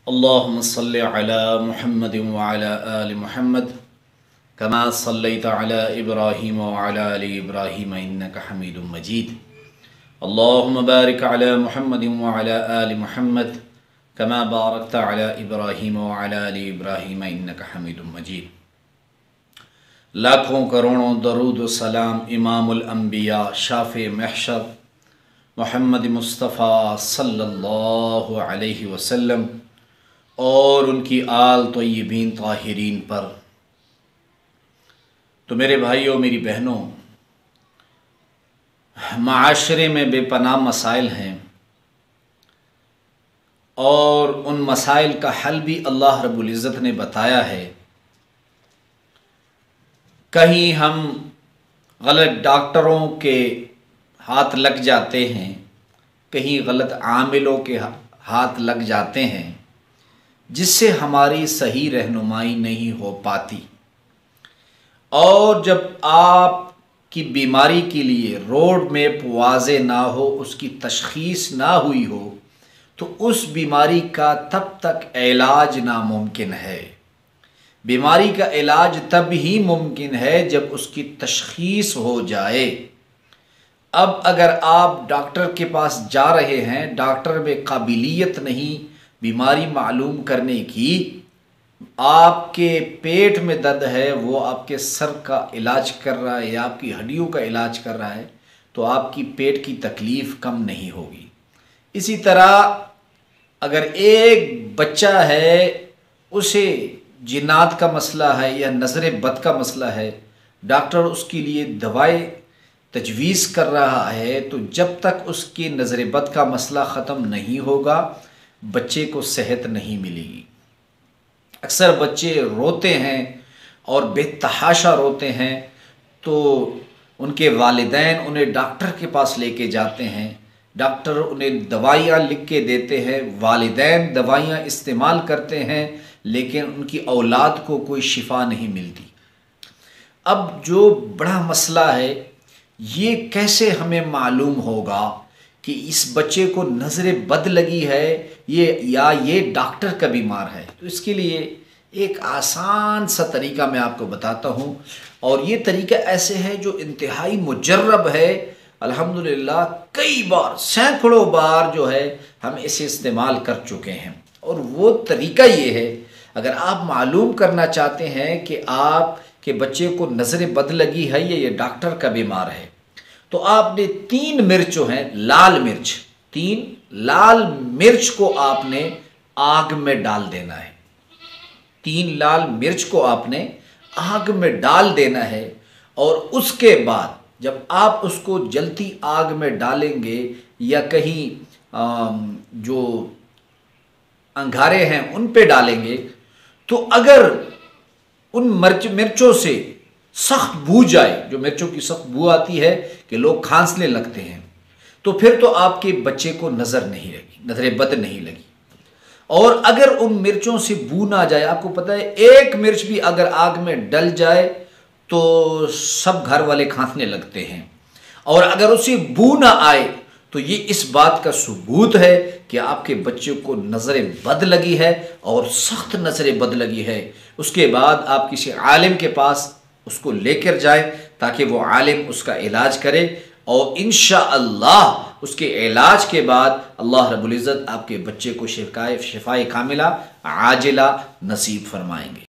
अल्लाहुम्मा सल्लि अला मुहम्मद व अला आलि मुहम्मद कमा सल्लैत अला इब्राहीम व अला आलि इब्राहीम इन्नका हमीदुम मजीद। अल्लाहुम्मा बारिक अला मुहम्मद व अला आलि मुहम्मद कमा बारकत अला इब्राहीम व अला आलि इब्राहीम इन्नका हमीदुम मजीद। लाखों करोड़ों दरूद व सलाम इमामुल अंबिया शाफ़े महशर मोहम्मद मुस्तफ़ा सल्लल्लाहु अलैहि वसल्लम और उनकी आल तय्यबीन ताहिरीन पर। तो मेरे भाइयों मेरी बहनों, माशरे में बेपनाह मसाइल हैं और उन मसाइल का हल भी अल्लाह रब्बुल इज़्ज़त ने बताया है। कहीं हम गलत डॉक्टरों के हाथ लग जाते हैं, कहीं गलत आमिलों के हाथ लग जाते हैं, जिससे हमारी सही रहनुमाई नहीं हो पाती। और जब आपकी बीमारी के लिए रोड मैप वाज़े ना हो, उसकी तशख़ीस ना हुई हो, तो उस बीमारी का तब तक इलाज नामुमकिन है। बीमारी का इलाज तब ही मुमकिन है जब उसकी तशख़ीस हो जाए। अब अगर आप डॉक्टर के पास जा रहे हैं, डॉक्टर में काबिलियत नहीं बीमारी मालूम करने की, आपके पेट में दर्द है, वो आपके सर का इलाज कर रहा है या आपकी हड्डियों का इलाज कर रहा है, तो आपकी पेट की तकलीफ़ कम नहीं होगी। इसी तरह अगर एक बच्चा है, उसे जिन्नात का मसला है या नज़र बद का मसला है, डॉक्टर उसके लिए दवाई तजवीज़ कर रहा है, तो जब तक उसकी नज़र बद का मसला ख़त्म नहीं होगा, बच्चे को सेहत नहीं मिलेगी। अक्सर बच्चे रोते हैं और बेतहाशा रोते हैं, तो उनके वालिदैन उन्हें डॉक्टर के पास लेके जाते हैं, डॉक्टर उन्हें दवाइयाँ लिख के देते हैं, वालिदैन दवाइयाँ इस्तेमाल करते हैं, लेकिन उनकी औलाद को कोई शिफा नहीं मिलती। अब जो बड़ा मसला है, ये कैसे हमें मालूम होगा कि इस बच्चे को नज़र बद लगी है ये डॉक्टर का बीमार है? तो इसके लिए एक आसान सा तरीका मैं आपको बताता हूँ, और ये तरीका ऐसे है जो इंतहाई मुजर्रब है। अल्हम्दुलिल्लाह कई बार, सैकड़ों बार जो है हम इसे इस्तेमाल कर चुके हैं। और वो तरीका ये है, अगर आप मालूम करना चाहते हैं कि आपके बच्चे को नज़र बद लगी है या ये डॉक्टर का बीमार है, तो आपने 3 मिर्च जो हैं, लाल मिर्च, 3 लाल मिर्च को आपने आग में डाल देना है। 3 लाल मिर्च को आपने आग में डाल देना है, और उसके बाद जब आप उसको जलती आग में डालेंगे या कहीं जो अंगारे हैं उन पे डालेंगे, तो अगर उन मिर्चों से सख्त बू जाए, जो मिर्चों की सख्त बू आती है कि लोग खांसने लगते हैं, तो फिर तो आपके बच्चे को नज़र नहीं लगी, नज़र बद नहीं लगी। और अगर उन मिर्चों से बू ना जाए, आपको पता है एक मिर्च भी अगर आग में डल जाए तो सब घर वाले खांसने लगते हैं, और अगर उसे बू ना आए तो ये इस बात का सबूत है कि आपके बच्चे को नज़र बद लगी है, और सख्त नज़र बद लगी है। उसके बाद आप किसी आलिम के पास उसको लेकर जाएं, ताकि वो आलिम उसका इलाज करे, और इंशाअल्लाह उसके इलाज के बाद अल्लाह रब्बुल इज़्ज़त आपके बच्चे को शिफाए कामिला आजिला नसीब फरमाएंगे।